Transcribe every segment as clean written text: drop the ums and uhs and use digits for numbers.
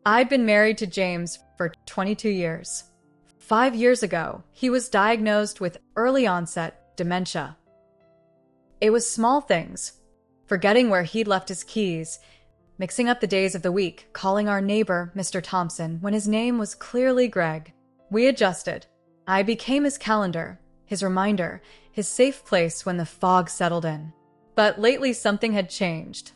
I'd been married to James for 22 years. 5 years ago, he was diagnosed with early-onset dementia. It was small things, forgetting where he'd left his keys, mixing up the days of the week, calling our neighbor Mr. Thompson when his name was clearly Greg. We adjusted. I became his calendar, his reminder, his safe place when the fog settled in. But lately something had changed.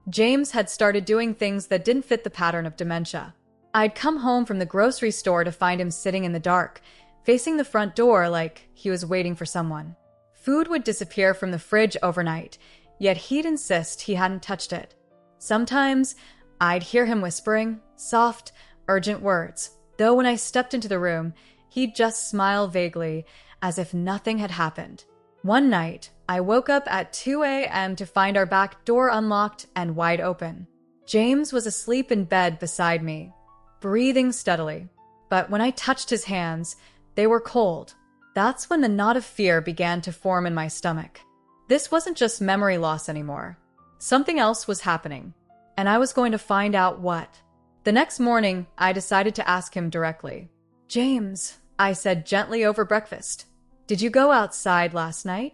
James had started doing things that didn't fit the pattern of dementia. I'd come home from the grocery store to find him sitting in the dark, facing the front door like he was waiting for someone. Food would disappear from the fridge overnight, yet he'd insist he hadn't touched it. Sometimes I'd hear him whispering, soft, urgent words, though when I stepped into the room, he'd just smile vaguely, as if nothing had happened. One night, I woke up at 2 a.m. to find our back door unlocked and wide open. James was asleep in bed beside me, breathing steadily. But when I touched his hands, they were cold. That's when the knot of fear began to form in my stomach. This wasn't just memory loss anymore. Something else was happening, and I was going to find out what. The next morning, I decided to ask him directly. "James," I said gently over breakfast, "did you go outside last night?"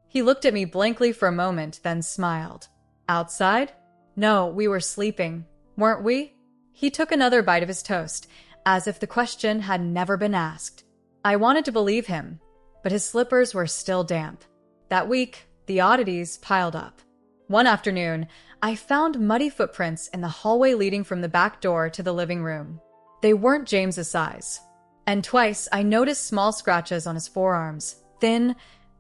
He looked at me blankly for a moment, then smiled. "Outside? No, we were sleeping. Weren't we?" He took another bite of his toast, as if the question had never been asked. I wanted to believe him, but his slippers were still damp. That week, the oddities piled up. One afternoon, I found muddy footprints in the hallway leading from the back door to the living room. They weren't James's size. And twice, I noticed small scratches on his forearms, thin,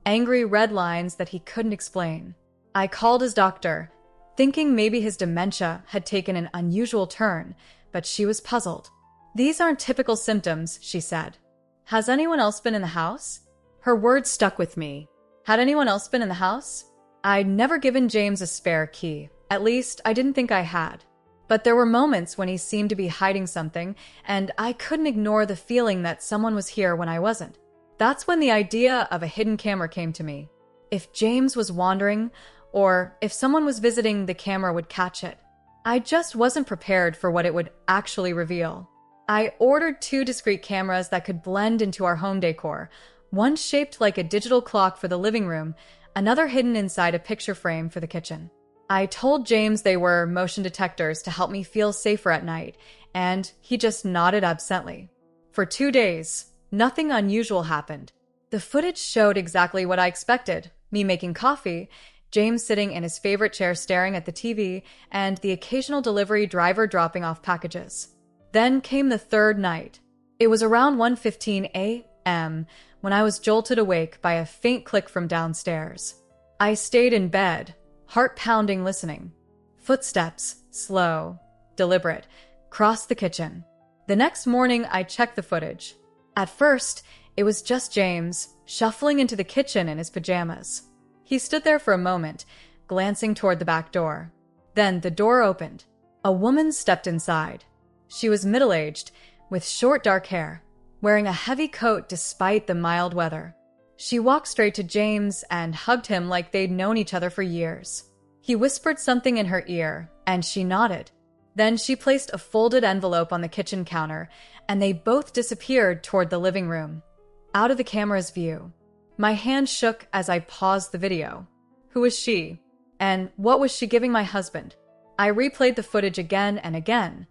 angry red lines that he couldn't explain. I called his doctor, thinking maybe his dementia had taken an unusual turn, but she was puzzled. "These aren't typical symptoms," she said. "Has anyone else been in the house?" Her words stuck with me. Had anyone else been in the house? I'd never given James a spare key. At least, I didn't think I had. But there were moments when he seemed to be hiding something, and I couldn't ignore the feeling that someone was here when I wasn't. That's when the idea of a hidden camera came to me. If James was wandering, or if someone was visiting, the camera would catch it. I just wasn't prepared for what it would actually reveal. I ordered 2 discrete cameras that could blend into our home decor, one shaped like a digital clock for the living room, another hidden inside a picture frame for the kitchen. I told James they were motion detectors to help me feel safer at night, and he just nodded absently. For 2 days, nothing unusual happened. The footage showed exactly what I expected: me making coffee, James sitting in his favorite chair staring at the TV, and the occasional delivery driver dropping off packages. Then came the third night. It was around 1:15 a.m. when I was jolted awake by a faint click from downstairs. I stayed in bed, heart pounding, listening. Footsteps, slow, deliberate, crossed the kitchen. The next morning, I checked the footage. At first, it was just James, shuffling into the kitchen in his pajamas. He stood there for a moment, glancing toward the back door. Then the door opened. A woman stepped inside. She was middle-aged, with short dark hair, wearing a heavy coat despite the mild weather. She walked straight to James and hugged him like they'd known each other for years. He whispered something in her ear, and she nodded. Then she placed a folded envelope on the kitchen counter, and they both disappeared toward the living room, out of the camera's view. My hand shook as I paused the video. Who was she? And what was she giving my husband? I replayed the footage again and again,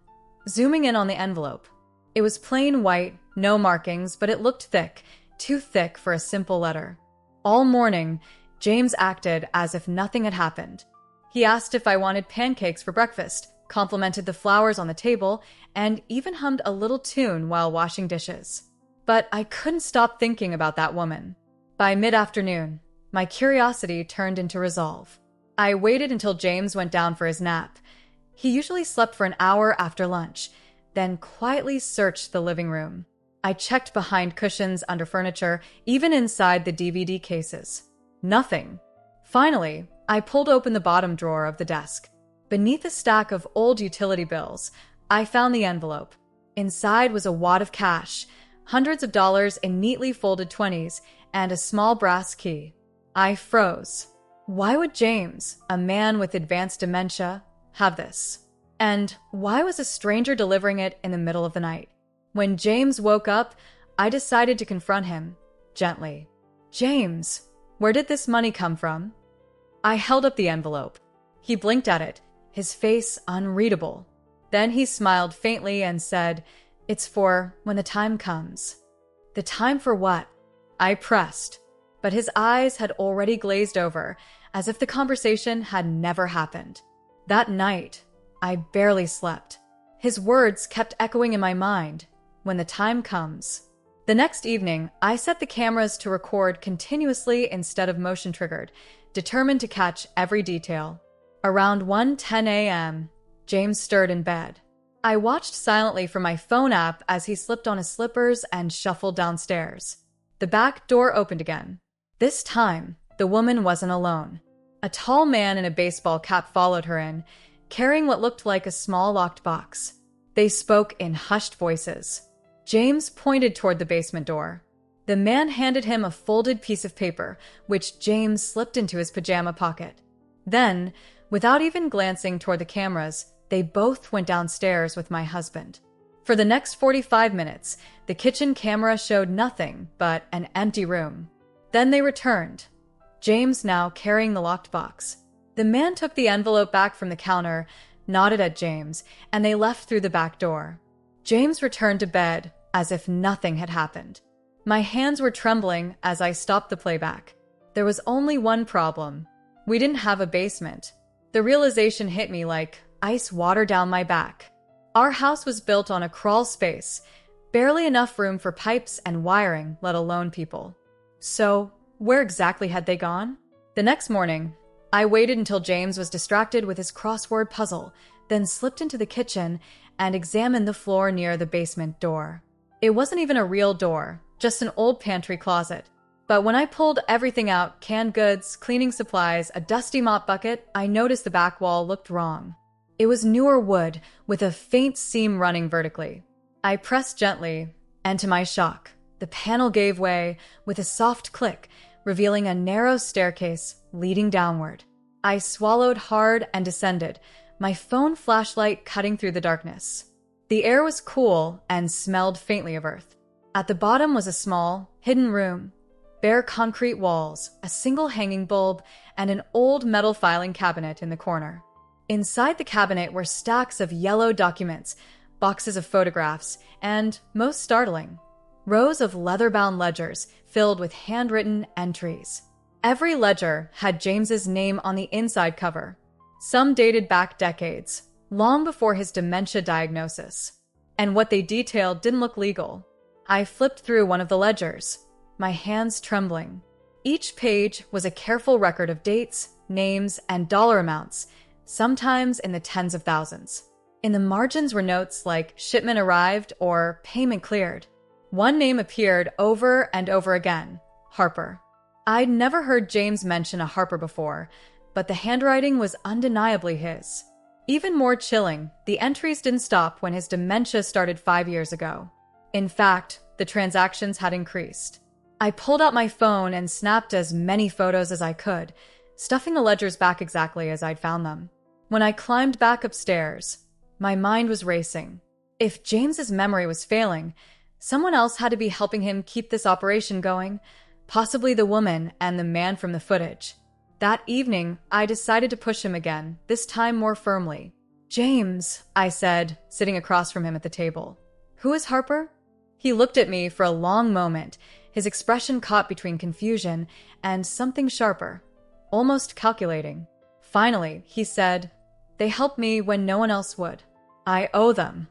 zooming in on the envelope. It was plain white, no markings, but it looked thick, too thick for a simple letter. All morning, James acted as if nothing had happened. He asked if I wanted pancakes for breakfast, complimented the flowers on the table, and even hummed a little tune while washing dishes. But I couldn't stop thinking about that woman. By mid-afternoon, my curiosity turned into resolve. I waited until James went down for his nap. He usually slept for an hour after lunch, then quietly searched the living room. I checked behind cushions, under furniture, even inside the DVD cases. Nothing. Finally, I pulled open the bottom drawer of the desk. Beneath a stack of old utility bills, I found the envelope. Inside was a wad of cash, hundreds of dollars in neatly folded 20s, and a small brass key. I froze. Why would James, a man with advanced dementia, have this? And why was a stranger delivering it in the middle of the night? When James woke up, I decided to confront him, gently. James, where did this money come from? I held up the envelope. He blinked at it, his face unreadable. Then he smiled faintly and said, "It's for when the time comes." The time for what? I pressed, but his eyes had already glazed over, as if the conversation had never happened. That night, I barely slept. His words kept echoing in my mind, when the time comes. The next evening, I set the cameras to record continuously instead of motion-triggered, determined to catch every detail. Around 1:10 a.m., James stirred in bed. I watched silently from my phone app as he slipped on his slippers and shuffled downstairs. The back door opened again. This time, the woman wasn't alone. A tall man in a baseball cap followed her in, carrying what looked like a small locked box. They spoke in hushed voices. James pointed toward the basement door. The man handed him a folded piece of paper, which James slipped into his pajama pocket. Then, without even glancing toward the cameras, they both went downstairs with my husband. For the next 45 minutes, the kitchen camera showed nothing but an empty room. Then they returned, James now carrying the locked box. The man took the envelope back from the counter, nodded at James, and they left through the back door. James returned to bed as if nothing had happened. My hands were trembling as I stopped the playback. There was only one problem. We didn't have a basement. The realization hit me like ice water down my back. Our house was built on a crawl space, barely enough room for pipes and wiring, let alone people. So, where exactly had they gone? The next morning, I waited until James was distracted with his crossword puzzle, then slipped into the kitchen and examined the floor near the basement door. It wasn't even a real door, just an old pantry closet. But when I pulled everything out, canned goods, cleaning supplies, a dusty mop bucket, I noticed the back wall looked wrong. It was newer wood with a faint seam running vertically. I pressed gently, and to my shock, the panel gave way with a soft click, revealing a narrow staircase leading downward. I swallowed hard and descended, my phone flashlight cutting through the darkness. The air was cool and smelled faintly of earth. At the bottom was a small, hidden room. Bare concrete walls, a single hanging bulb, and an old metal filing cabinet in the corner. Inside the cabinet were stacks of yellow documents, boxes of photographs, and, most startling, rows of leather-bound ledgers filled with handwritten entries. Every ledger had James's name on the inside cover. Some dated back decades, long before his dementia diagnosis. And what they detailed didn't look legal. I flipped through one of the ledgers, my hands trembling. Each page was a careful record of dates, names, and dollar amounts, sometimes in the tens of thousands. In the margins were notes like shipment arrived or payment cleared. One name appeared over and over again, Harper. I'd never heard James mention a Harper before, but the handwriting was undeniably his. Even more chilling, the entries didn't stop when his dementia started 5 years ago. In fact, the transactions had increased. I pulled out my phone and snapped as many photos as I could, stuffing the ledgers back exactly as I'd found them. When I climbed back upstairs, my mind was racing. If James's memory was failing, someone else had to be helping him keep this operation going, possibly the woman and the man from the footage. That evening, I decided to push him again, this time more firmly. "James," I said, sitting across from him at the table. "Who is Harper?" He looked at me for a long moment, his expression caught between confusion and something sharper, almost calculating. Finally, he said, "They helped me when no one else would. I owe them."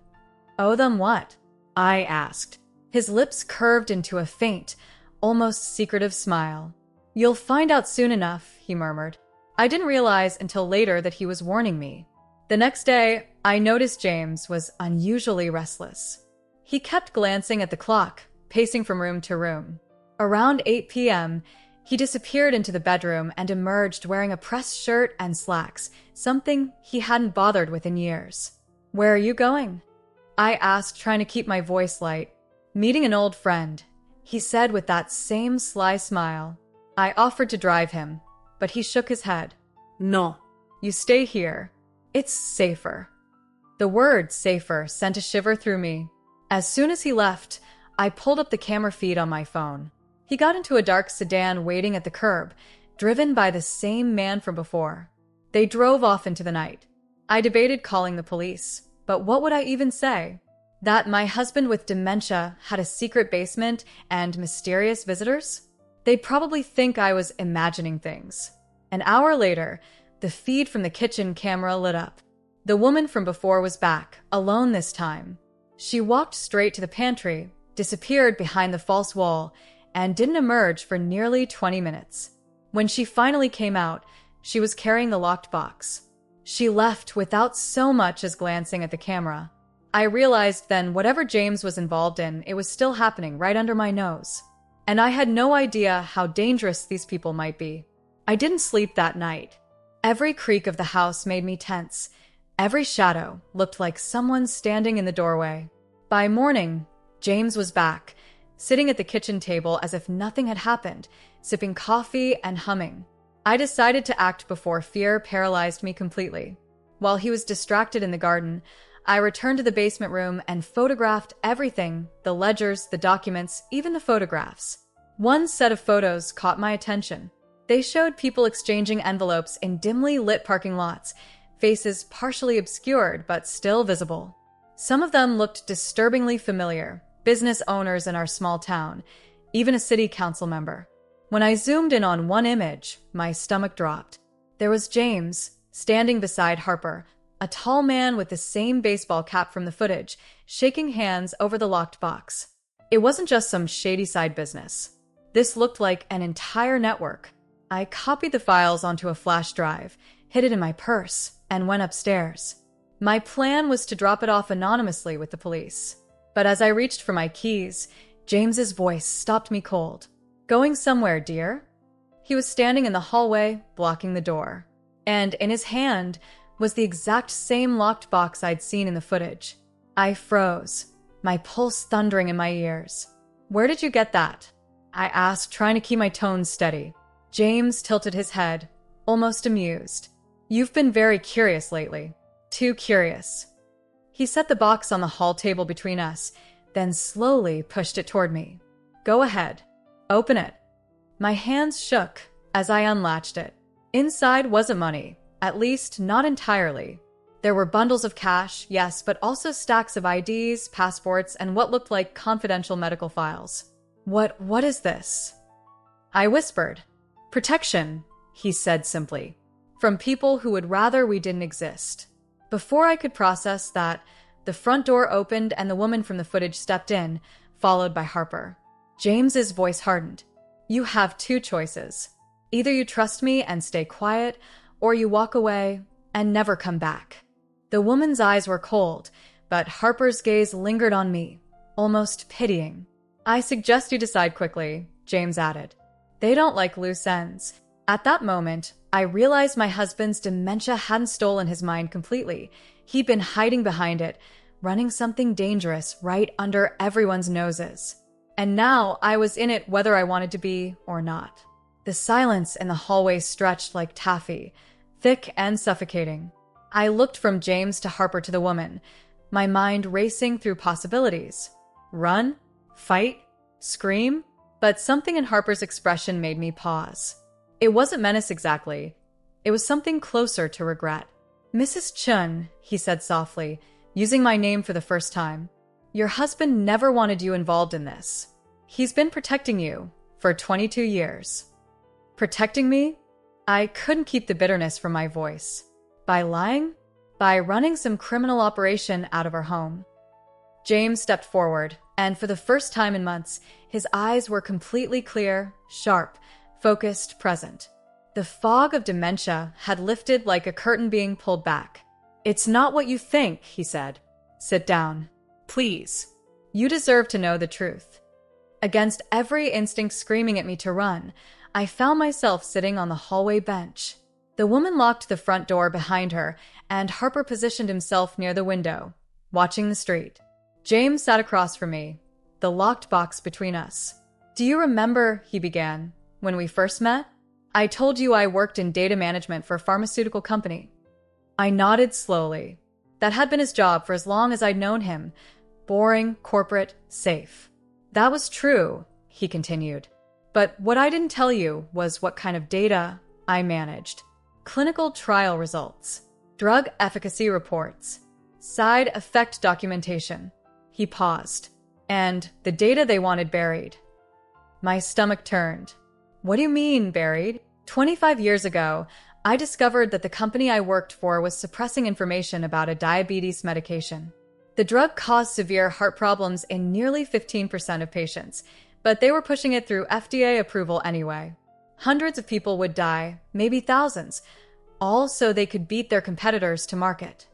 "Owe them what?" I asked. His lips curved into a faint, almost secretive smile. "You'll find out soon enough," he murmured. I didn't realize until later that he was warning me. The next day, I noticed James was unusually restless. He kept glancing at the clock, pacing from room to room. Around 8 p.m., he disappeared into the bedroom and emerged wearing a pressed shirt and slacks, something he hadn't bothered with in years. "Where are you going?" I asked, trying to keep my voice light. "Meeting an old friend," he said with that same sly smile. I offered to drive him, but he shook his head. "No, you stay here. It's safer." The word safer sent a shiver through me. As soon as he left, I pulled up the camera feed on my phone. He got into a dark sedan waiting at the curb, driven by the same man from before. They drove off into the night. I debated calling the police, but what would I even say? That my husband with dementia had a secret basement and mysterious visitors? They'd probably think I was imagining things. An hour later, the feed from the kitchen camera lit up. The woman from before was back, alone this time. She walked straight to the pantry, disappeared behind the false wall, and didn't emerge for nearly 20 minutes. When she finally came out, she was carrying the locked box. She left without so much as glancing at the camera. I realized then whatever James was involved in, it was still happening right under my nose. And I had no idea how dangerous these people might be. I didn't sleep that night. Every creak of the house made me tense. Every shadow looked like someone standing in the doorway. By morning, James was back, sitting at the kitchen table as if nothing had happened, sipping coffee and humming. I decided to act before fear paralyzed me completely. While he was distracted in the garden, I returned to the basement room and photographed everything, the ledgers, the documents, even the photographs. One set of photos caught my attention. They showed people exchanging envelopes in dimly lit parking lots, faces partially obscured but still visible. Some of them looked disturbingly familiar, business owners in our small town, even a city council member. When I zoomed in on one image, my stomach dropped. There was James, standing beside Harper, a tall man with the same baseball cap from the footage, shaking hands over the locked box. It wasn't just some shady side business. This looked like an entire network. I copied the files onto a flash drive, hid it in my purse, and went upstairs. My plan was to drop it off anonymously with the police. But as I reached for my keys, James's voice stopped me cold. "Going somewhere, dear?" He was standing in the hallway, blocking the door. And in his hand was the exact same locked box I'd seen in the footage. I froze, my pulse thundering in my ears. "Where did you get that?" I asked, trying to keep my tone steady. James tilted his head, almost amused. "You've been very curious lately. Too curious." He set the box on the hall table between us, then slowly pushed it toward me. "Go ahead. Open it." My hands shook as I unlatched it. Inside wasn't money, at least not entirely. There were bundles of cash, yes, but also stacks of IDs, passports, and what looked like confidential medical files. What is this?" I whispered. "Protection," he said simply, "from people who would rather we didn't exist." Before I could process that, the front door opened and the woman from the footage stepped in, followed by Harper. James's voice hardened. "You have two choices. Either you trust me and stay quiet, or you walk away and never come back." The woman's eyes were cold, but Harper's gaze lingered on me, almost pitying. "I suggest you decide quickly," James added. "They don't like loose ends." At that moment, I realized my husband's dementia hadn't stolen his mind completely. He'd been hiding behind it, running something dangerous right under everyone's noses. And now I was in it whether I wanted to be or not. The silence in the hallway stretched like taffy, thick and suffocating. I looked from James to Harper to the woman, my mind racing through possibilities. Run? Fight? Scream? But something in Harper's expression made me pause. It wasn't menace exactly. It was something closer to regret. "Mrs. Chun," he said softly, using my name for the first time, "your husband never wanted you involved in this. He's been protecting you for 22 years. Protecting me?" I couldn't keep the bitterness from my voice. By lying? By running some criminal operation out of our home. James stepped forward, and for the first time in months, his eyes were completely clear, sharp, focused, present. The fog of dementia had lifted like a curtain being pulled back. "It's not what you think," he said. "Sit down. Please. You deserve to know the truth." Against every instinct screaming at me to run, I found myself sitting on the hallway bench. The woman locked the front door behind her, and Harper positioned himself near the window, watching the street. James sat across from me, the locked box between us. "Do you remember," he began, "when we first met? I told you I worked in data management for a pharmaceutical company." I nodded slowly. That had been his job for as long as I'd known him. Boring, corporate, safe. That was true, he continued. But what I didn't tell you was what kind of data I managed. Clinical trial results, drug efficacy reports, side effect documentation. He paused. And the data they wanted buried. My stomach turned. What do you mean, buried? 25 years ago, I discovered that the company I worked for was suppressing information about a diabetes medication. The drug caused severe heart problems in nearly 15% of patients, but they were pushing it through FDA approval anyway. Hundreds of people would die, maybe thousands, all so they could beat their competitors to market.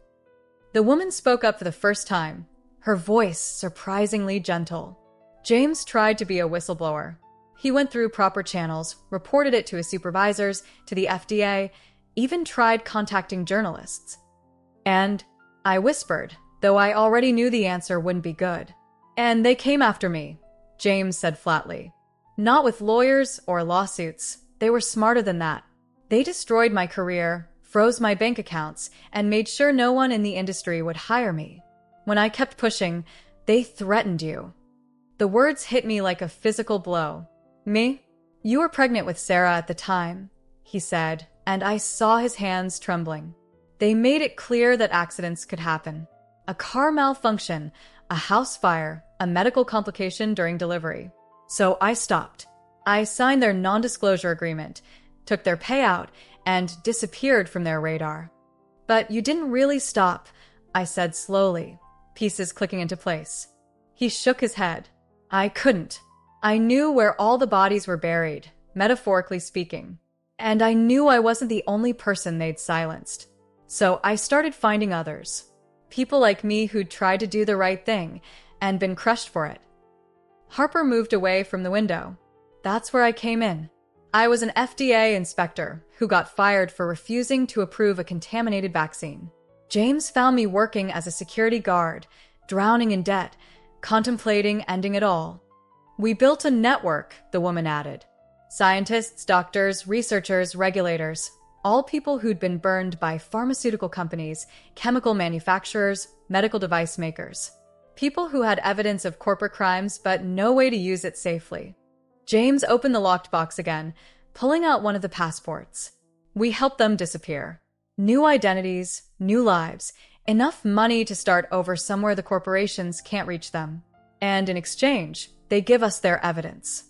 The woman spoke up for the first time, her voice surprisingly gentle. James tried to be a whistleblower. He went through proper channels, reported it to his supervisors, to the FDA, even tried contacting journalists. And I whispered, though I already knew the answer wouldn't be good. And they came after me, James said flatly. Not with lawyers or lawsuits. They were smarter than that. They destroyed my career, froze my bank accounts, and made sure no one in the industry would hire me. When I kept pushing, they threatened you. The words hit me like a physical blow. Me? You were pregnant with Sarah at the time, he said, and I saw his hands trembling. They made it clear that accidents could happen. A car malfunction, a house fire, a medical complication during delivery. So I stopped. I signed their non-disclosure agreement, took their payout, and disappeared from their radar. But you didn't really stop, I said slowly, pieces clicking into place. He shook his head. I couldn't. I knew where all the bodies were buried, metaphorically speaking. And I knew I wasn't the only person they'd silenced. So I started finding others. People like me who'd tried to do the right thing and been crushed for it. Harper moved away from the window. That's where I came in. I was an FDA inspector who got fired for refusing to approve a contaminated vaccine. James found me working as a security guard, drowning in debt, contemplating ending it all. We built a network, the woman added. Scientists, doctors, researchers, regulators, all people who'd been burned by pharmaceutical companies, chemical manufacturers, medical device makers. People who had evidence of corporate crimes but no way to use it safely. James opened the locked box again, pulling out one of the passports. We helped them disappear. New identities, new lives, enough money to start over somewhere the corporations can't reach them. And in exchange, they give us their evidence.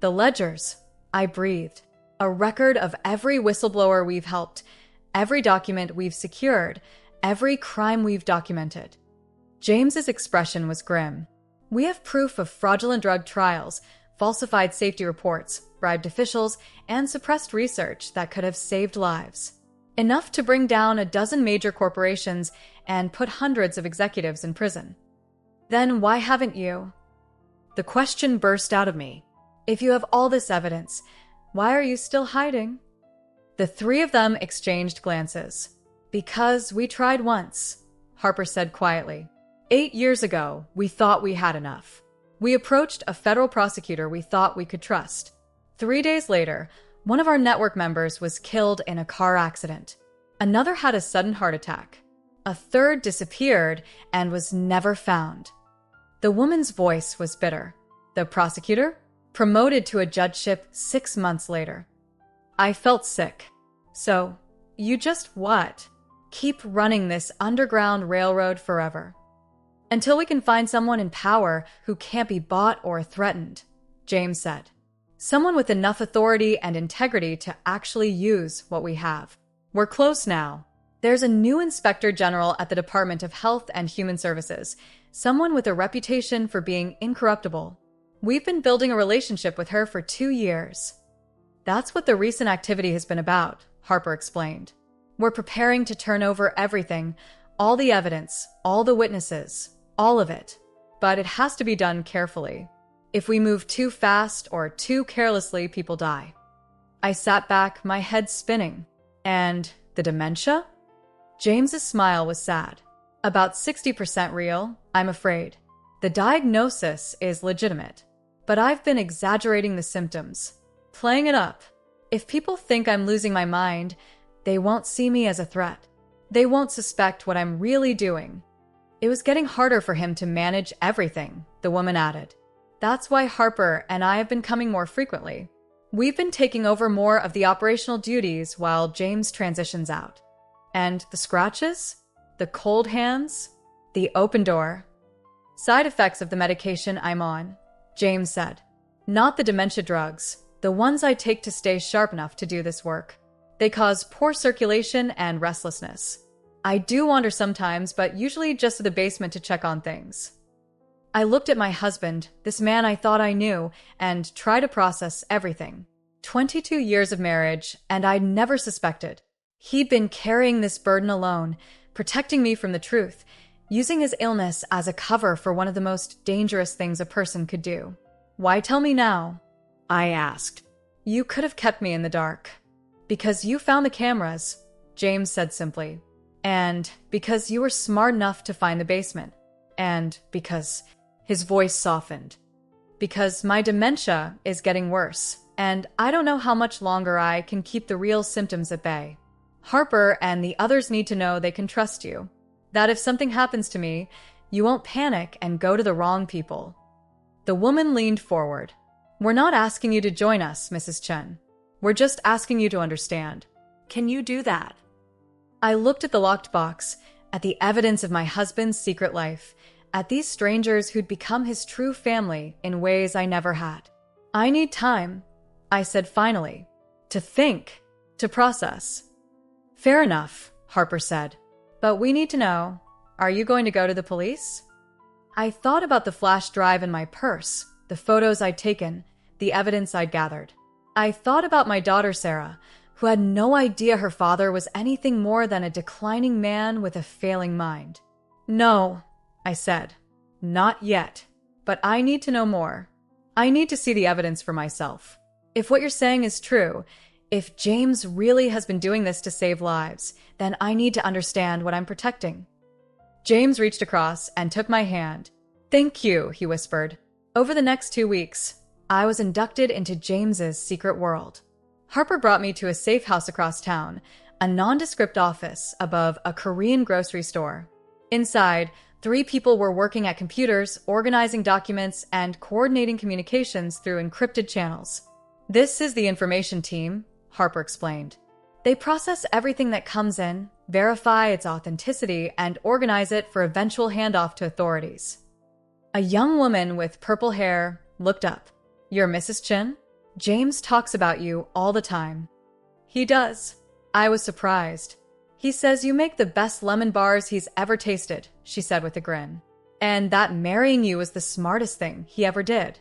The ledgers, I breathed. A record of every whistleblower we've helped, every document we've secured, every crime we've documented. James's expression was grim. We have proof of fraudulent drug trials, falsified safety reports, bribed officials, and suppressed research that could have saved lives. Enough to bring down a dozen major corporations and put hundreds of executives in prison. Then why haven't you? The question burst out of me. If you have all this evidence, why are you still hiding? The three of them exchanged glances. Because we tried once, Harper said quietly. 8 years ago, we thought we had enough. We approached a federal prosecutor we thought we could trust. 3 days later, one of our network members was killed in a car accident. Another had a sudden heart attack. A third disappeared and was never found. The woman's voice was bitter. The prosecutor? Promoted to a judgeship 6 months later. I felt sick. So, you just what? Keep running this underground railroad forever. Until we can find someone in power who can't be bought or threatened, James said. Someone with enough authority and integrity to actually use what we have. We're close now. There's a new inspector general at the Department of Health and Human Services, someone with a reputation for being incorruptible. We've been building a relationship with her for 2 years. That's what the recent activity has been about, Harper explained. We're preparing to turn over everything, all the evidence, all the witnesses, all of it. But it has to be done carefully. If we move too fast or too carelessly, people die. I sat back, my head spinning. And the dementia? James's smile was sad. About 60% real, I'm afraid. The diagnosis is legitimate. But I've been exaggerating the symptoms, playing it up. If people think I'm losing my mind, they won't see me as a threat. They won't suspect what I'm really doing. It was getting harder for him to manage everything, the woman added. That's why Harper and I have been coming more frequently. We've been taking over more of the operational duties while James transitions out. And the scratches? The cold hands? The open door? Side effects of the medication I'm on, James said. Not the dementia drugs, the ones I take to stay sharp enough to do this work. They cause poor circulation and restlessness. I do wander sometimes, but usually just to the basement to check on things. I looked at my husband, this man I thought I knew, and tried to process everything. 22 years of marriage, and I'd never suspected. He'd been carrying this burden alone, protecting me from the truth, using his illness as a cover for one of the most dangerous things a person could do. Why tell me now? I asked. You could have kept me in the dark. Because you found the cameras, James said simply. And because you were smart enough to find the basement. And because his voice softened. Because my dementia is getting worse, and I don't know how much longer I can keep the real symptoms at bay. Harper and the others need to know they can trust you. That if something happens to me, you won't panic and go to the wrong people. The woman leaned forward. We're not asking you to join us, Mrs. Chen. We're just asking you to understand. Can you do that? I looked at the locked box, at the evidence of my husband's secret life, at these strangers who'd become his true family in ways I never had. I need time, I said finally, to think, to process. Fair enough, Harper said. But we need to know, are you going to go to the police? I thought about the flash drive in my purse, the photos I'd taken, the evidence I'd gathered. I thought about my daughter Sarah, who had no idea her father was anything more than a declining man with a failing mind. No, I said. Not yet. But I need to know more. I need to see the evidence for myself. If what you're saying is true, if James really has been doing this to save lives, then I need to understand what I'm protecting. James reached across and took my hand. Thank you, he whispered. Over the next 2 weeks, I was inducted into James's secret world. Harper brought me to a safe house across town, a nondescript office above a Korean grocery store. Inside, 3 people were working at computers, organizing documents, and coordinating communications through encrypted channels. This is the information team, Harper explained. They process everything that comes in, verify its authenticity, and organize it for eventual handoff to authorities. A young woman with purple hair looked up. You're Mrs. Chen? James talks about you all the time. He does. I was surprised. He says you make the best lemon bars he's ever tasted, she said with a grin. And that marrying you was the smartest thing he ever did.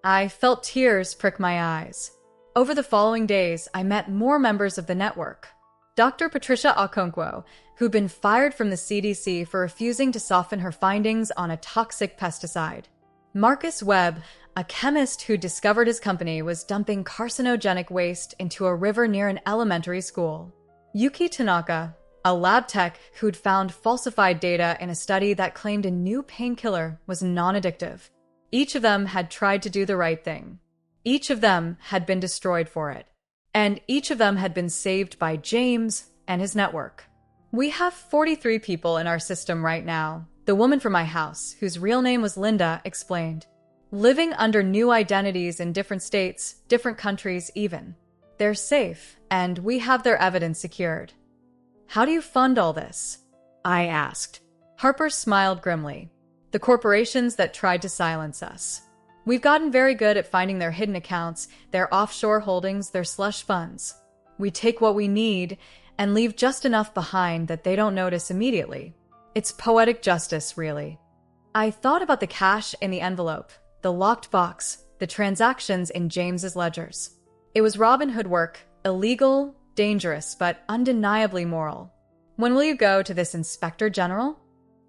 I felt tears prick my eyes. Over the following days, I met more members of the network. Dr. Patricia Okonkwo, who'd been fired from the CDC for refusing to soften her findings on a toxic pesticide. Marcus Webb, a chemist who discovered his company was dumping carcinogenic waste into a river near an elementary school. Yuki Tanaka, a lab tech who'd found falsified data in a study that claimed a new painkiller was non-addictive. Each of them had tried to do the right thing. Each of them had been destroyed for it. And each of them had been saved by James and his network. We have 43 people in our system right now, the woman from my house, whose real name was Linda, explained. Living under new identities in different states, different countries even. They're safe, and we have their evidence secured. How do you fund all this? I asked. Harper smiled grimly. The corporations that tried to silence us. We've gotten very good at finding their hidden accounts, their offshore holdings, their slush funds. We take what we need and leave just enough behind that they don't notice immediately. It's poetic justice, really. I thought about the cash in the envelope, the locked box, the transactions in James's ledgers. It was Robin Hood work, illegal, dangerous, but undeniably moral. When will you go to this Inspector General?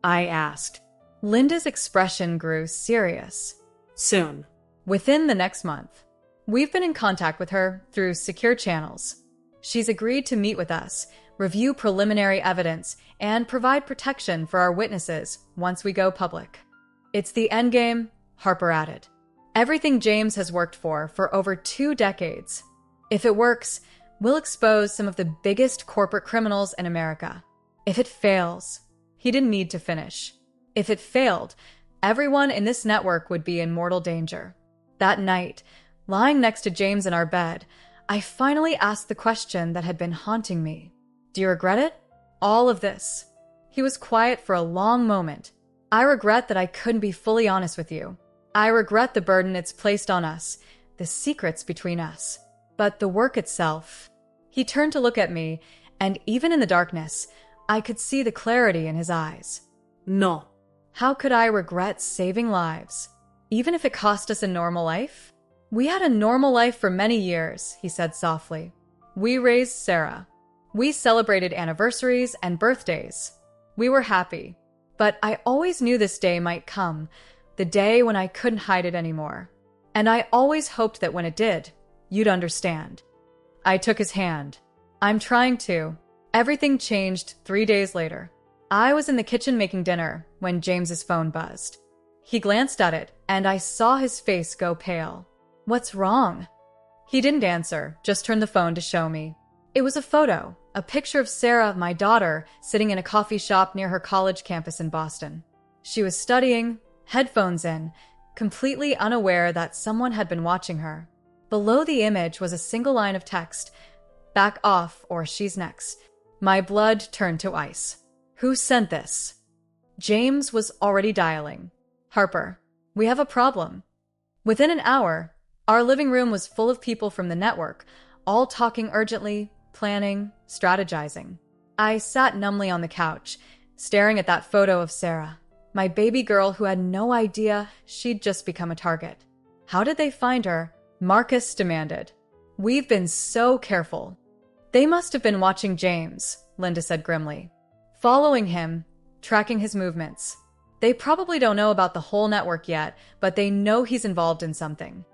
I asked. Linda's expression grew serious. Soon. Within the next month. We've been in contact with her through secure channels. She's agreed to meet with us, review preliminary evidence, and provide protection for our witnesses once we go public. It's the endgame, Harper added. Everything James has worked for over 2 decades. If it works, we'll expose some of the biggest corporate criminals in America. If it fails, he didn't need to finish. If it failed, everyone in this network would be in mortal danger. That night, lying next to James in our bed, I finally asked the question that had been haunting me. Do you regret it? All of this. He was quiet for a long moment. I regret that I couldn't be fully honest with you. I regret the burden it's placed on us, the secrets between us. But the work itself. He turned to look at me, and even in the darkness, I could see the clarity in his eyes. No. How could I regret saving lives, even if it cost us a normal life? We had a normal life for many years, he said softly. We raised Sarah. We celebrated anniversaries and birthdays. We were happy. But I always knew this day might come, the day when I couldn't hide it anymore. And I always hoped that when it did, you'd understand. I took his hand. I'm trying to. Everything changed 3 days later. I was in the kitchen making dinner when James's phone buzzed. He glanced at it, and I saw his face go pale. What's wrong? He didn't answer, just turned the phone to show me. It was a photo, a picture of Sarah, my daughter, sitting in a coffee shop near her college campus in Boston. She was studying, headphones in, completely unaware that someone had been watching her. Below the image was a single line of text, "Back off or she's next." My blood turned to ice. Who sent this? James was already dialing. Harper, we have a problem. Within an hour, our living room was full of people from the network, all talking urgently, planning, strategizing. I sat numbly on the couch, staring at that photo of Sarah, my baby girl who had no idea she'd just become a target. How did they find her? Marcus demanded. We've been so careful. They must have been watching James, Linda said grimly. Following him, tracking his movements. They probably don't know about the whole network yet, but they know he's involved in something.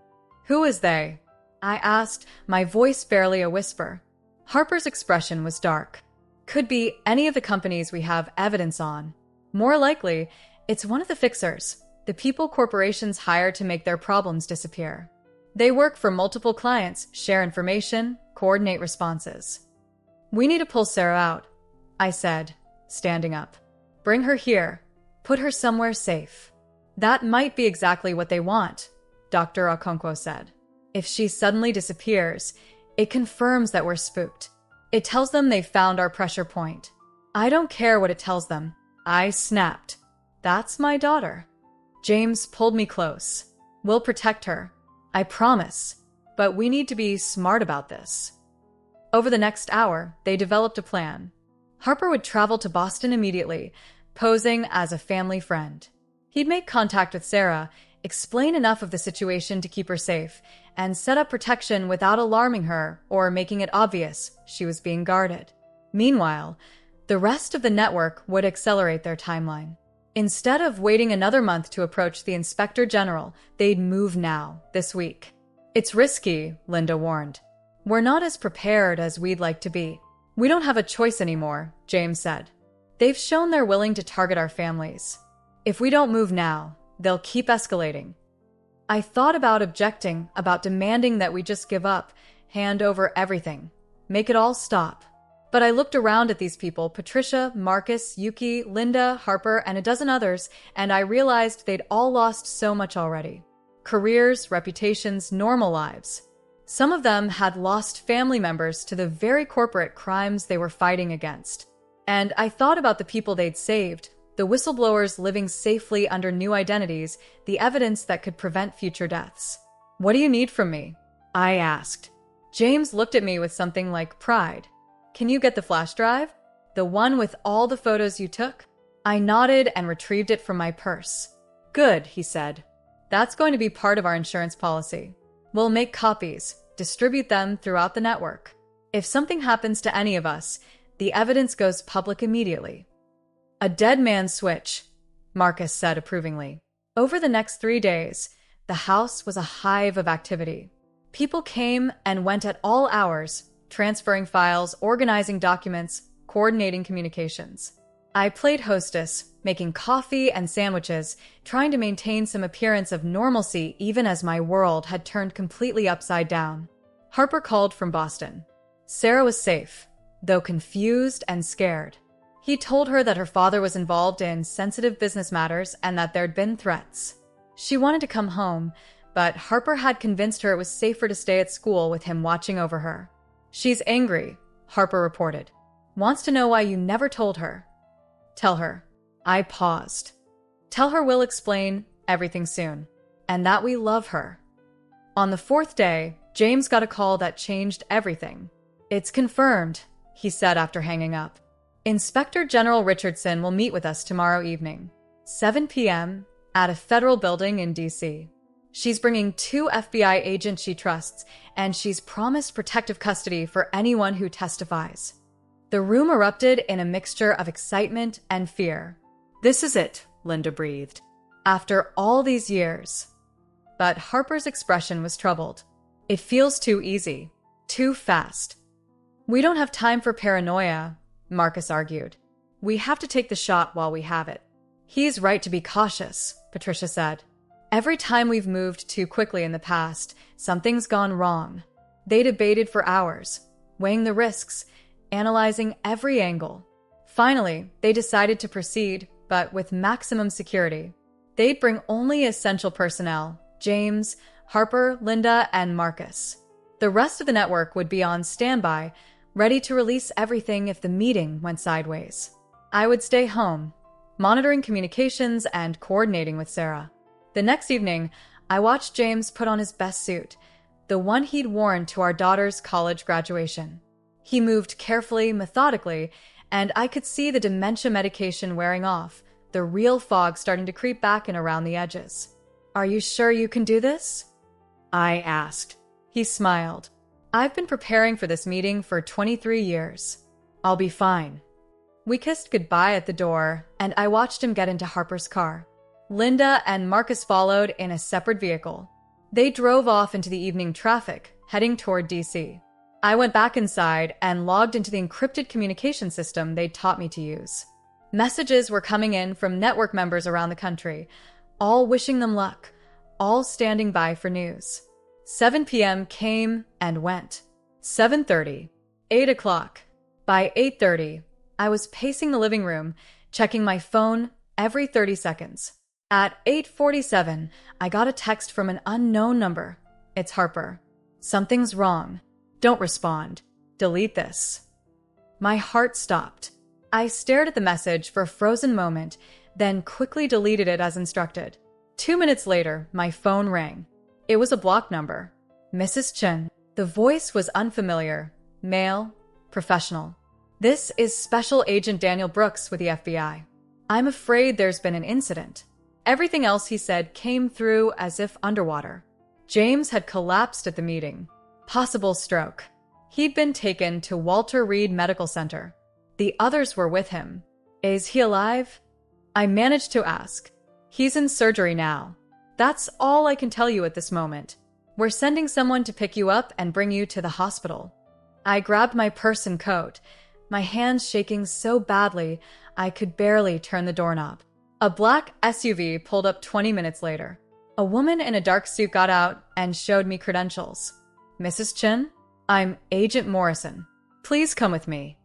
Who is they? I asked, my voice barely a whisper. Harper's expression was dark. Could be any of the companies we have evidence on. More likely, it's one of the fixers, the people corporations hire to make their problems disappear. They work for multiple clients, share information, coordinate responses. We need to pull Sarah out, I said, standing up. Bring her here. Put her somewhere safe. That might be exactly what they want, Dr. Okonkwo said. If she suddenly disappears, it confirms that we're spooked. It tells them they found our pressure point. I don't care what it tells them. I snapped. That's my daughter. James pulled me close. We'll protect her. I promise. But we need to be smart about this. Over the next hour, they developed a plan. Harper would travel to Boston immediately, posing as a family friend. He'd make contact with Sarah, explain enough of the situation to keep her safe, and set up protection without alarming her or making it obvious she was being guarded. Meanwhile, the rest of the network would accelerate their timeline. Instead of waiting another month to approach the Inspector General, they'd move now, this week. It's risky, Linda warned. We're not as prepared as we'd like to be. We don't have a choice anymore, James said. They've shown they're willing to target our families. If we don't move now, they'll keep escalating. I thought about objecting, about demanding that we just give up, hand over everything, make it all stop. But I looked around at these people, Patricia, Marcus, Yuki, Linda, Harper, and a dozen others, and I realized they'd all lost so much already. Careers, reputations, normal lives. Some of them had lost family members to the very corporate crimes they were fighting against. And I thought about the people they'd saved, the whistleblowers living safely under new identities, the evidence that could prevent future deaths. What do you need from me? I asked. James looked at me with something like pride. Can you get the flash drive? The one with all the photos you took? I nodded and retrieved it from my purse. Good, he said. That's going to be part of our insurance policy. We'll make copies, distribute them throughout the network. If something happens to any of us, the evidence goes public immediately. A dead man's switch, Marcus said approvingly. Over the next 3 days, the house was a hive of activity. People came and went at all hours, transferring files, organizing documents, coordinating communications. I played hostess, making coffee and sandwiches, trying to maintain some appearance of normalcy even as my world had turned completely upside down. Harper called from Boston. Sarah was safe, though confused and scared. He told her that her father was involved in sensitive business matters and that there'd been threats. She wanted to come home, but Harper had convinced her it was safer to stay at school with him watching over her. She's angry, Harper reported. Wants to know why you never told her. Tell her. I paused. Tell her we'll explain everything soon, and that we love her. On the fourth day, James got a call that changed everything. It's confirmed, he said after hanging up. Inspector General Richardson will meet with us tomorrow evening, 7 p.m., at a federal building in D.C. She's bringing 2 FBI agents she trusts, and she's promised protective custody for anyone who testifies. The room erupted in a mixture of excitement and fear. This is it, Linda breathed. After all these years. But Harper's expression was troubled. It feels too easy. Too fast. We don't have time for paranoia, Marcus argued. We have to take the shot while we have it. He's right to be cautious, Patricia said. Every time we've moved too quickly in the past, something's gone wrong. They debated for hours, weighing the risks, analyzing every angle. Finally, they decided to proceed, but with maximum security. They'd bring only essential personnel, James, Harper, Linda, and Marcus. The rest of the network would be on standby, ready to release everything if the meeting went sideways. I would stay home, monitoring communications and coordinating with Sarah. The next evening, I watched James put on his best suit, the one he'd worn to our daughter's college graduation. He moved carefully, methodically, and I could see the dementia medication wearing off, the real fog starting to creep back and around the edges. Are you sure you can do this? I asked. He smiled. I've been preparing for this meeting for 23 years. I'll be fine. We kissed goodbye at the door, and I watched him get into Harper's car. Linda and Marcus followed in a separate vehicle. They drove off into the evening traffic, heading toward D.C. I went back inside and logged into the encrypted communication system they'd taught me to use. Messages were coming in from network members around the country, all wishing them luck, all standing by for news. 7 p.m. came and went. 7:30. 8 o'clock. By 8:30, I was pacing the living room, checking my phone every 30 seconds. At 8:47, I got a text from an unknown number. It's Harper. Something's wrong. Don't respond. Delete this. My heart stopped. I stared at the message for a frozen moment, then quickly deleted it as instructed. 2 minutes later, my phone rang. It was a block number. Mrs. Chen. The voice was unfamiliar, male, professional. This is Special Agent Daniel Brooks with the FBI. I'm afraid there's been an incident. Everything else he said came through as if underwater. James had collapsed at the meeting. Possible stroke. He'd been taken to Walter Reed Medical Center. The others were with him. Is he alive? I managed to ask. He's in surgery now. That's all I can tell you at this moment. We're sending someone to pick you up and bring you to the hospital. I grabbed my purse and coat, my hands shaking so badly I could barely turn the doorknob. A black SUV pulled up 20 minutes later. A woman in a dark suit got out and showed me credentials. Mrs. Chen, I'm Agent Morrison. Please come with me.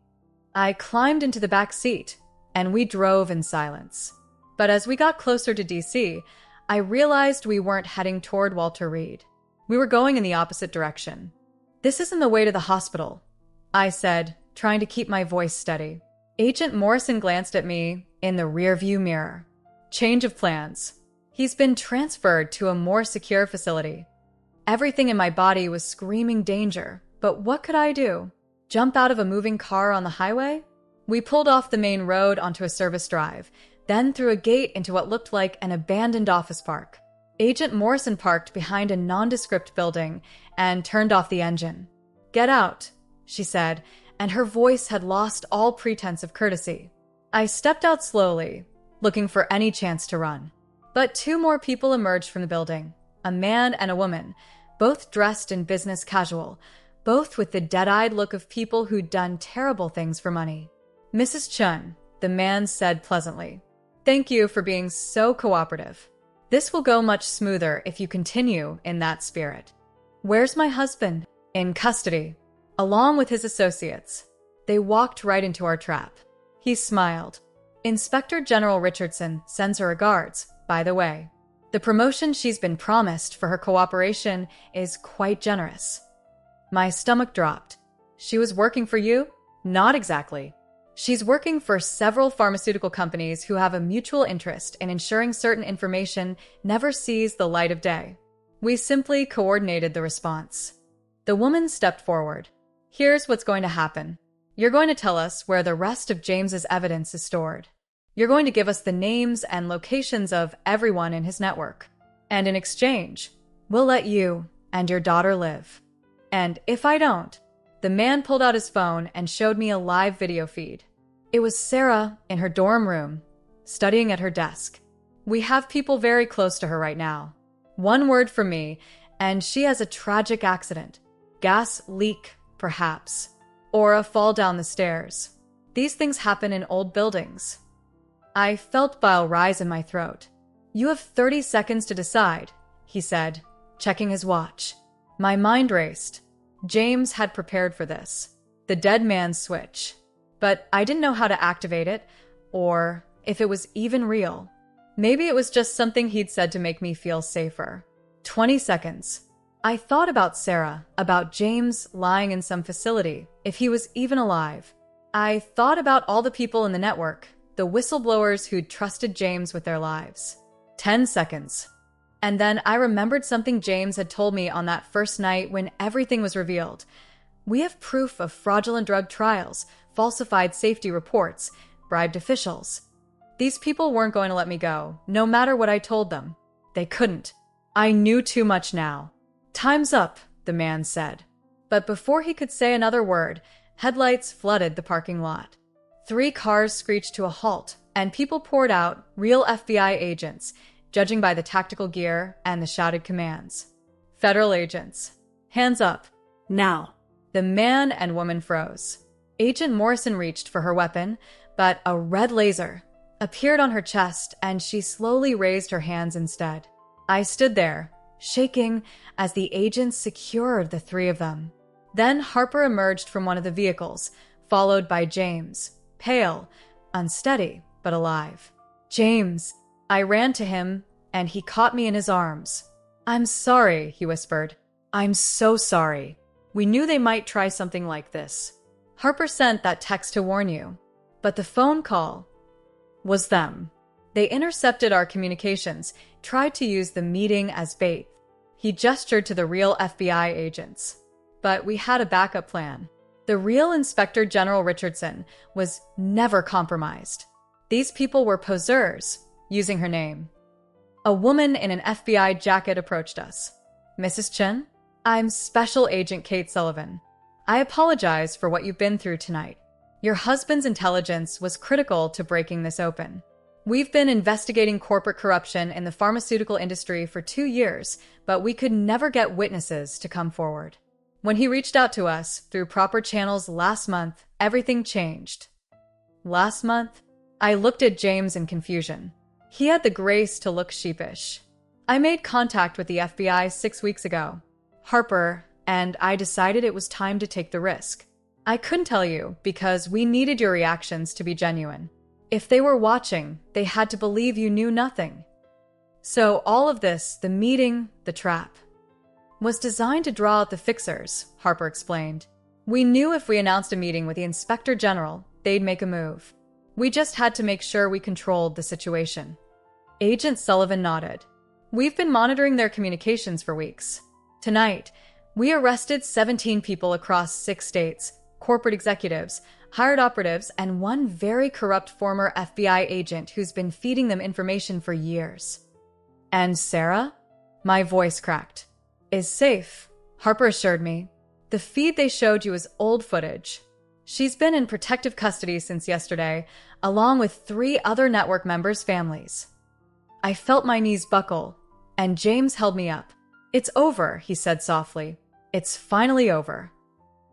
I climbed into the back seat, and we drove in silence. But as we got closer to D.C., I realized we weren't heading toward Walter Reed. We were going in the opposite direction. This isn't the way to the hospital, I said, trying to keep my voice steady. Agent Morrison glanced at me in the rearview mirror. Change of plans. He's been transferred to a more secure facility. Everything in my body was screaming danger, but what could I do? Jump out of a moving car on the highway? We pulled off the main road onto a service drive, then through a gate into what looked like an abandoned office park. Agent Morrison parked behind a nondescript building and turned off the engine. Get out, she said, and her voice had lost all pretense of courtesy. I stepped out slowly, looking for any chance to run. But 2 more people emerged from the building, a man and a woman, both dressed in business casual, both with the dead-eyed look of people who'd done terrible things for money. Mrs. Chen, the man said pleasantly, thank you for being so cooperative. This will go much smoother if you continue in that spirit. Where's my husband? In custody, along with his associates. They walked right into our trap. He smiled. Inspector General Richardson sends her regards, by the way. The promotion she's been promised for her cooperation is quite generous. My stomach dropped. She was working for you? Not exactly. She's working for several pharmaceutical companies who have a mutual interest in ensuring certain information never sees the light of day. We simply coordinated the response. The woman stepped forward. Here's what's going to happen. You're going to tell us where the rest of James's evidence is stored. You're going to give us the names and locations of everyone in his network. And in exchange, we'll let you and your daughter live. And if I don't, the man pulled out his phone and showed me a live video feed. It was Sarah in her dorm room, studying at her desk. We have people very close to her right now. One word from me, and she has a tragic accident. Gas leak, perhaps. Or a fall down the stairs. These things happen in old buildings. I felt bile rise in my throat. You have 30 seconds to decide, he said, checking his watch. My mind raced. James had prepared for this. The dead man's switch. But I didn't know how to activate it, or if it was even real. Maybe it was just something he'd said to make me feel safer. 20 seconds. I thought about Sarah, about James lying in some facility, if he was even alive. I thought about all the people in the network, the whistleblowers who'd trusted James with their lives. 10 seconds. And then I remembered something James had told me on that first night when everything was revealed. We have proof of fraudulent drug trials, falsified safety reports, bribed officials. These people weren't going to let me go, no matter what I told them. They couldn't. I knew too much now. Time's up, the man said. But before he could say another word, headlights flooded the parking lot. 3 cars screeched to a halt, and people poured out, real FBI agents, judging by the tactical gear and the shouted commands. Federal agents. Hands up. Now. The man and woman froze. Agent Morrison reached for her weapon, but a red laser appeared on her chest, and she slowly raised her hands instead. I stood there, shaking as the agents secured the 3 of them. Then Harper emerged from one of the vehicles, followed by James, pale, unsteady, but alive. James! I ran to him, and he caught me in his arms. I'm sorry, he whispered. I'm so sorry. We knew they might try something like this. Harper sent that text to warn you. But the phone call was them. They intercepted our communications, tried to use the meeting as bait. He gestured to the real FBI agents. But we had a backup plan. The real Inspector General Richardson was never compromised. These people were poseurs, using her name. A woman in an FBI jacket approached us. Mrs. Chen? I'm Special Agent Kate Sullivan. I apologize for what you've been through tonight. Your husband's intelligence was critical to breaking this open. We've been investigating corporate corruption in the pharmaceutical industry for 2 years, but we could never get witnesses to come forward. When he reached out to us through proper channels last month, everything changed. Last month? I looked at James in confusion. He had the grace to look sheepish. I made contact with the FBI 6 weeks ago. Harper and I decided it was time to take the risk. I couldn't tell you because we needed your reactions to be genuine. If they were watching, they had to believe you knew nothing. So all of this, the meeting, the trap, was designed to draw out the fixers, Harper explained. We knew if we announced a meeting with the Inspector General, they'd make a move. We just had to make sure we controlled the situation. Agent Sullivan nodded. We've been monitoring their communications for weeks. Tonight, we arrested 17 people across 6 states, corporate executives, hired operatives, and one very corrupt former FBI agent who's been feeding them information for years. And Sarah? My voice cracked. Is safe, Harper assured me. The feed they showed you is old footage. She's been in protective custody since yesterday, along with 3 other network members' families. I felt my knees buckle, and James held me up. It's over, he said softly. It's finally over.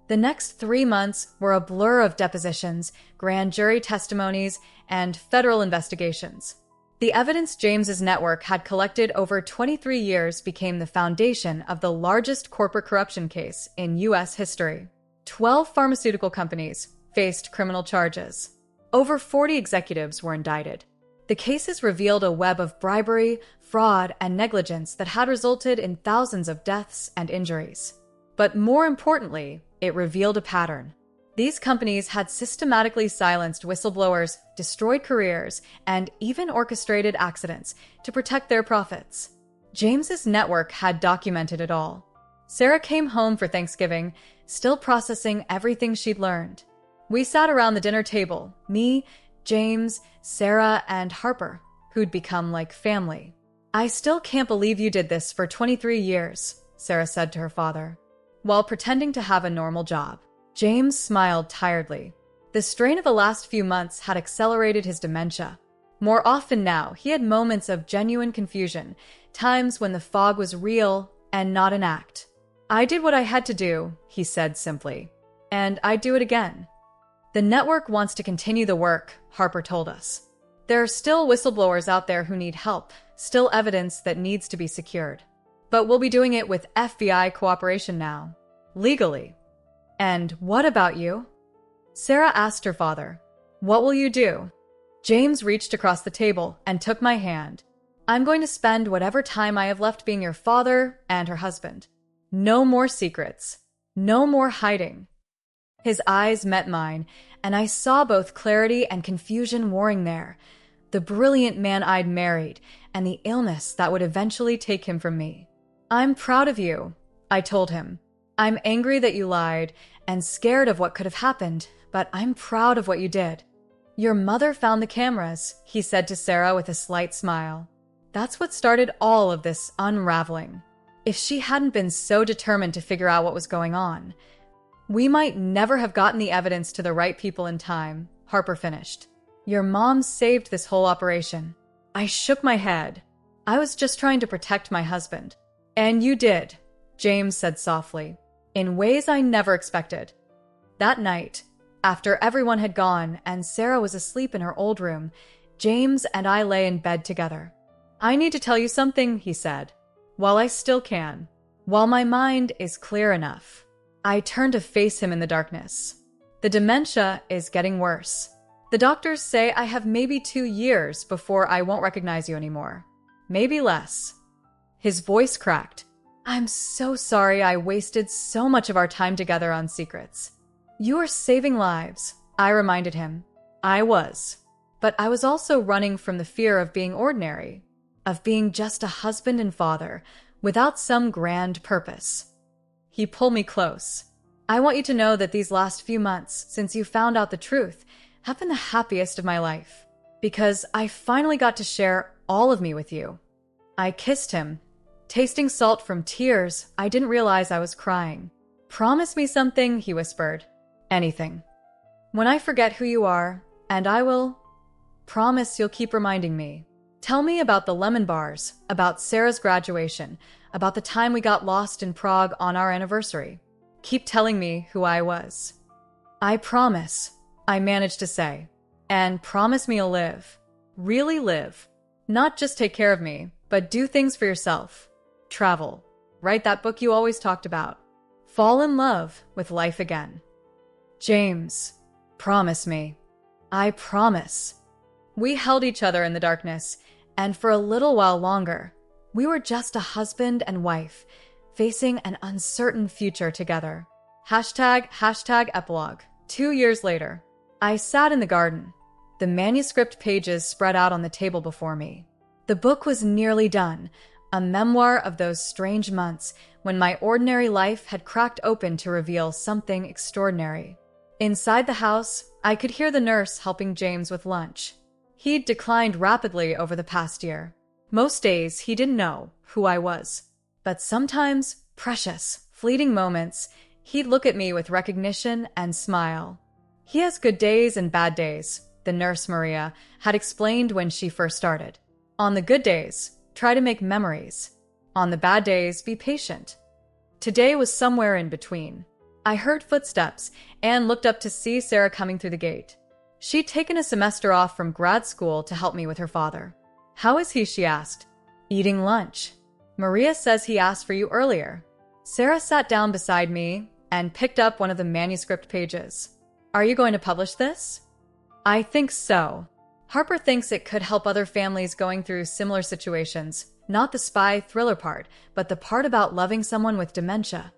The next 3 months were a blur of depositions, grand jury testimonies, and federal investigations. The evidence James's network had collected over 23 years became the foundation of the largest corporate corruption case in U.S. history. 12 pharmaceutical companies faced criminal charges. Over 40 executives were indicted. The cases revealed a web of bribery, fraud, and negligence that had resulted in thousands of deaths and injuries. But more importantly, it revealed a pattern. These companies had systematically silenced whistleblowers, destroyed careers, and even orchestrated accidents to protect their profits. James's network had documented it all. Sarah came home for Thanksgiving, still processing everything she'd learned. We sat around the dinner table, me, James, Sarah, and Harper, who'd become like family. "I still can't believe you did this for 23 years, Sarah said to her father, while pretending to have a normal job. James smiled tiredly. The strain of the last few months had accelerated his dementia. More often now, he had moments of genuine confusion, times when the fog was real and not an act. "I did what I had to do," he said simply, "and I'd do it again." "The network wants to continue the work," Harper told us. "There are still whistleblowers out there who need help, still evidence that needs to be secured. But we'll be doing it with FBI cooperation now. Legally." "And what about you?" Sarah asked her father. "What will you do?" James reached across the table and took my hand. "I'm going to spend whatever time I have left being your father and her husband. No more secrets. No more hiding." His eyes met mine, and I saw both clarity and confusion warring there. The brilliant man I'd married, and the illness that would eventually take him from me. "I'm proud of you," I told him. "I'm angry that you lied and scared of what could have happened, but I'm proud of what you did." "Your mother found the cameras," he said to Sarah with a slight smile. "That's what started all of this unraveling. If she hadn't been so determined to figure out what was going on, we might never have gotten the evidence to the right people in time," Harper finished. "Your mom saved this whole operation." I shook my head. "I was just trying to protect my husband." "And you did," James said softly, "in ways I never expected." That night, after everyone had gone and Sarah was asleep in her old room, James and I lay in bed together. "I need to tell you something," he said, "while I still can, while my mind is clear enough." I turned to face him in the darkness. "The dementia is getting worse. The doctors say I have maybe 2 years before I won't recognize you anymore. Maybe less." His voice cracked. "I'm so sorry I wasted so much of our time together on secrets." "You are saving lives," I reminded him. I was. But I was also running from the fear of being ordinary, of being just a husband and father, without some grand purpose. He pulled me close. "I want you to know that these last few months, since you found out the truth, have been the happiest of my life, because I finally got to share all of me with you." I kissed him, tasting salt from tears I didn't realize I was crying. "Promise me something," he whispered. "Anything. When I forget who you are, and I will, promise you'll keep reminding me. Tell me about the lemon bars, about Sarah's graduation, about the time we got lost in Prague on our anniversary. Keep telling me who I was." "I promise," I managed to say. "And promise me you'll live. Really live. Not just take care of me, but do things for yourself. Travel. Write that book you always talked about. Fall in love with life again." "James, promise me." "I promise." We held each other in the darkness, and for a little while longer, we were just a husband and wife, facing an uncertain future together. ## epilogue. 2 years later, I sat in the garden, the manuscript pages spread out on the table before me. The book was nearly done, a memoir of those strange months when my ordinary life had cracked open to reveal something extraordinary. Inside the house, I could hear the nurse helping James with lunch. He'd declined rapidly over the past year. Most days, he didn't know who I was. But sometimes, precious, fleeting moments, he'd look at me with recognition and smile. "He has good days and bad days," the nurse Maria had explained when she first started. "On the good days, try to make memories. On the bad days, be patient." Today was somewhere in between. I heard footsteps and looked up to see Sarah coming through the gate. She'd taken a semester off from grad school to help me with her father. "How is he?" she asked. "Eating lunch. Maria says he asked for you earlier." Sarah sat down beside me and picked up one of the manuscript pages. "Are you going to publish this?" I think so. Harper thinks it could help other families going through similar situations, not the spy thriller part, but the part about loving someone with dementia.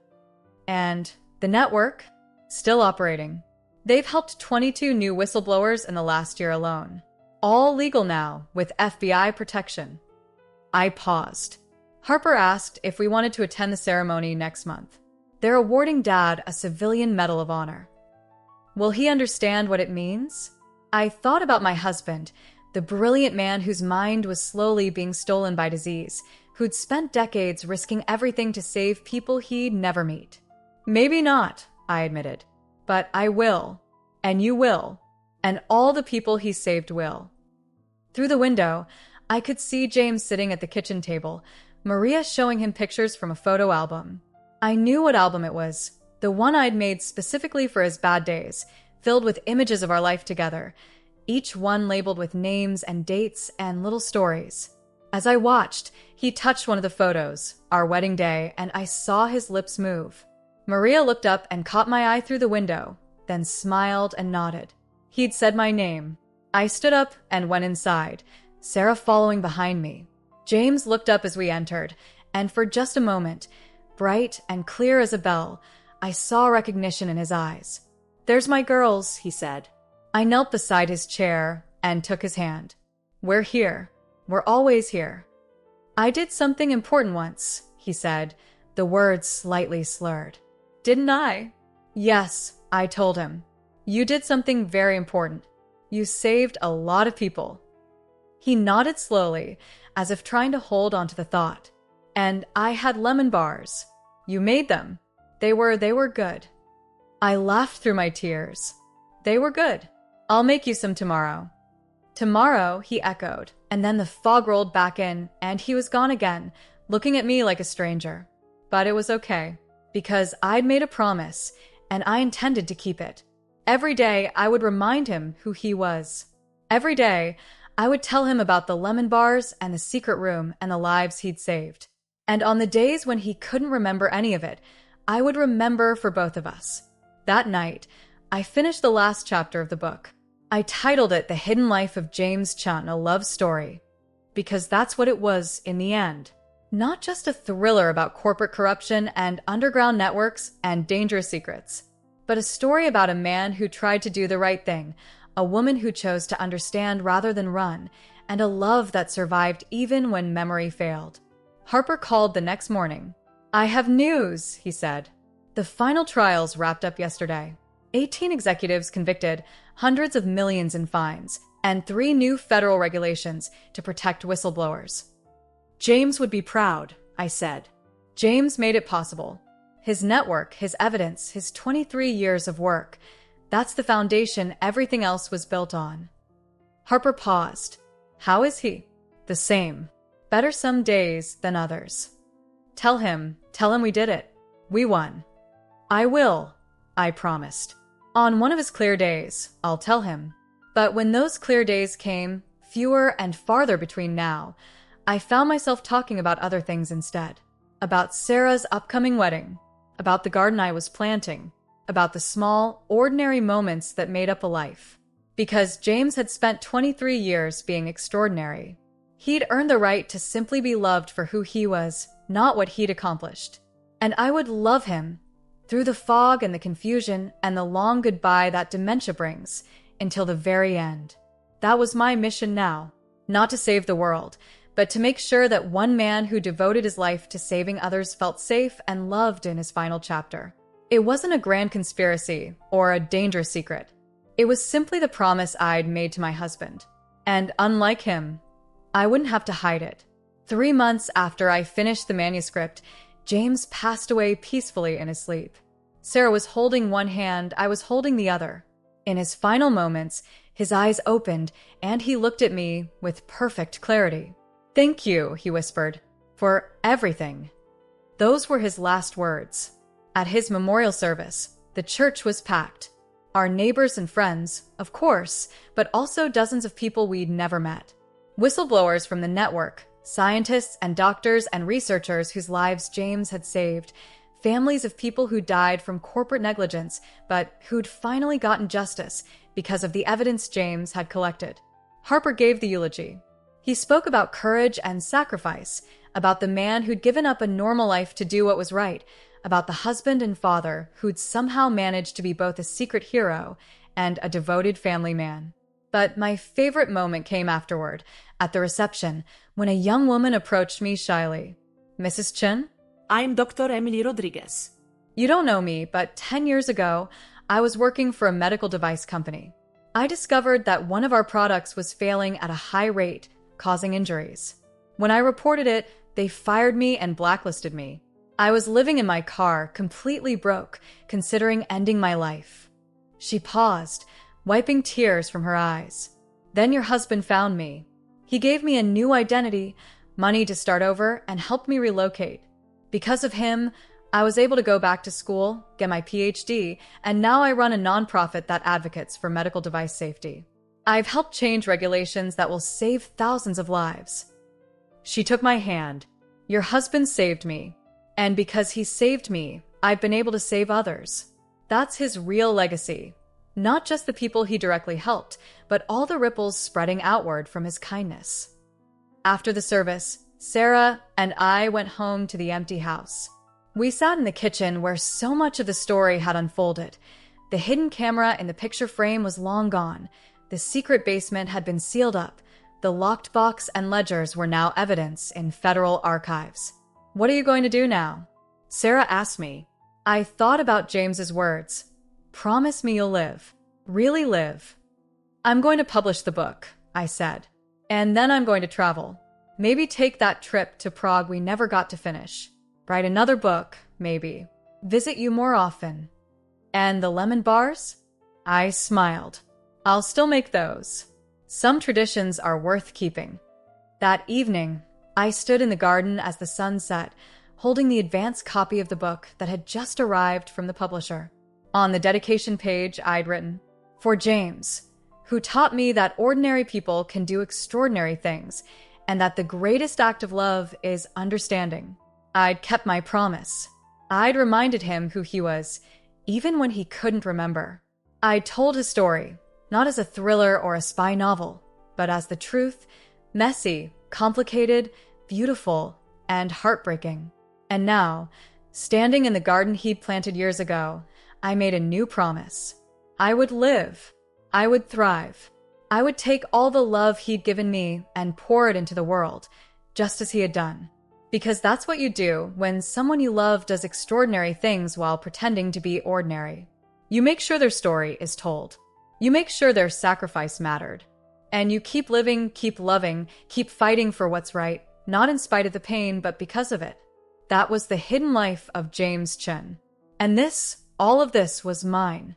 And the network? Still operating. They've helped 22 new whistleblowers in the last year alone. All legal now, with FBI protection. I paused. Harper asked if we wanted to attend the ceremony next month. They're awarding Dad a civilian Medal of Honor. Will he understand what it means? I thought about my husband, the brilliant man whose mind was slowly being stolen by disease, who'd spent decades risking everything to save people he'd never meet. Maybe not, I admitted. But I will, and you will, and all the people he saved will. Through the window, I could see James sitting at the kitchen table, Maria showing him pictures from a photo album. I knew what album it was, the one I'd made specifically for his bad days, filled with images of our life together, each one labeled with names and dates and little stories. As I watched, he touched one of the photos, our wedding day, and I saw his lips move. Maria looked up and caught my eye through the window, then smiled and nodded. He'd said my name. I stood up and went inside, Sarah following behind me. James looked up as we entered, and for just a moment, bright and clear as a bell, I saw recognition in his eyes. "There's my girls," he said. I knelt beside his chair and took his hand. "We're here. We're always here." "I did something important once," he said, the words slightly slurred. "Didn't I?" "Yes," I told him. "You did something very important. You saved a lot of people." He nodded slowly, as if trying to hold on to the thought. "And I had lemon bars. You made them. They were good." I laughed through my tears. "They were good. I'll make you some tomorrow." "Tomorrow," he echoed, and then the fog rolled back in, and he was gone again, looking at me like a stranger. But it was okay, because I'd made a promise, and I intended to keep it. Every day, I would remind him who he was. Every day, I would tell him about the lemon bars and the secret room and the lives he'd saved. And on the days when he couldn't remember any of it, I would remember for both of us. That night, I finished the last chapter of the book. I titled it The Hidden Life of James Chun, a Love Story, because that's what it was in the end. Not just a thriller about corporate corruption and underground networks and dangerous secrets, but a story about a man who tried to do the right thing, a woman who chose to understand rather than run, and a love that survived even when memory failed. Harper called the next morning. "I have news," he said. The final trials wrapped up yesterday. 18 executives convicted, hundreds of millions in fines, and 3 new federal regulations to protect whistleblowers. "James would be proud," I said. James made it possible. His network, his evidence, his 23 years of work. That's the foundation everything else was built on. Harper paused. "How is he?" "The same. Better some days than others." Tell him we did it. We won." "I will," I promised. On one of his clear days, I'll tell him. But when those clear days came, fewer and farther between now, I found myself talking about other things instead. About Sarah's upcoming wedding, about the garden I was planting, about the small, ordinary moments that made up a life. Because James had spent 23 years being extraordinary. He'd earned the right to simply be loved for who he was, not what he'd accomplished. And I would love him, through the fog and the confusion and the long goodbye that dementia brings, until the very end. That was my mission now. Not to save the world, but to make sure that one man who devoted his life to saving others felt safe and loved in his final chapter. It wasn't a grand conspiracy or a dangerous secret. It was simply the promise I'd made to my husband. And unlike him, I wouldn't have to hide it. 3 months after I finished the manuscript, James passed away peacefully in his sleep. Sarah was holding one hand, I was holding the other. In his final moments, his eyes opened, and he looked at me with perfect clarity. "Thank you," he whispered, "for everything." Those were his last words. At his memorial service, the church was packed. Our neighbors and friends, of course, but also dozens of people we'd never met. Whistleblowers from the network, scientists and doctors and researchers whose lives James had saved, families of people who died from corporate negligence but who'd finally gotten justice, because of the evidence James had collected. Harper gave the eulogy. He spoke about courage and sacrifice, about the man who'd given up a normal life to do what was right, about the husband and father who'd somehow managed to be both a secret hero and a devoted family man. But my favorite moment came afterward, at the reception, when a young woman approached me shyly. "Mrs. Chen?" I'm Dr. Emily Rodriguez. "You don't know me, but 10 years ago, I was working for a medical device company. I discovered that one of our products was failing at a high rate, causing injuries. When I reported it, they fired me and blacklisted me. I was living in my car, completely broke, considering ending my life." She paused, wiping tears from her eyes. "Then your husband found me. He gave me a new identity, money to start over, and helped me relocate. Because of him, I was able to go back to school, get my PhD, and now I run a nonprofit that advocates for medical device safety. I've helped change regulations that will save thousands of lives." She took my hand. "Your husband saved me. And because he saved me, I've been able to save others. That's his real legacy. Not just the people he directly helped, but all the ripples spreading outward from his kindness." After the service, Sarah and I went home to the empty house. We sat in the kitchen where so much of the story had unfolded. The hidden camera in the picture frame was long gone. The secret basement had been sealed up. The locked box and ledgers were now evidence in federal archives. "What are you going to do now?" Sarah asked me. I thought about James's words. "Promise me you'll live. Really live." "I'm going to publish the book," I said. "And then I'm going to travel. Maybe take that trip to Prague we never got to finish. Write another book, maybe. Visit you more often." "And the lemon bars?" I smiled. "I'll still make those. Some traditions are worth keeping." That evening, I stood in the garden as the sun set, holding the advance copy of the book that had just arrived from the publisher. On the dedication page, I'd written, "For James, who taught me that ordinary people can do extraordinary things, and that the greatest act of love is understanding." I'd kept my promise. I'd reminded him who he was, even when he couldn't remember. I'd told his story, not as a thriller or a spy novel, but as the truth, messy, complicated, beautiful, and heartbreaking. And now, standing in the garden he'd planted years ago, I made a new promise. I would live. I would thrive. I would take all the love he'd given me and pour it into the world, just as he had done. Because that's what you do when someone you love does extraordinary things while pretending to be ordinary. You make sure their story is told. You make sure their sacrifice mattered. And you keep living, keep loving, keep fighting for what's right, not in spite of the pain, but because of it. That was the hidden life of James Chen. And all of this was mine.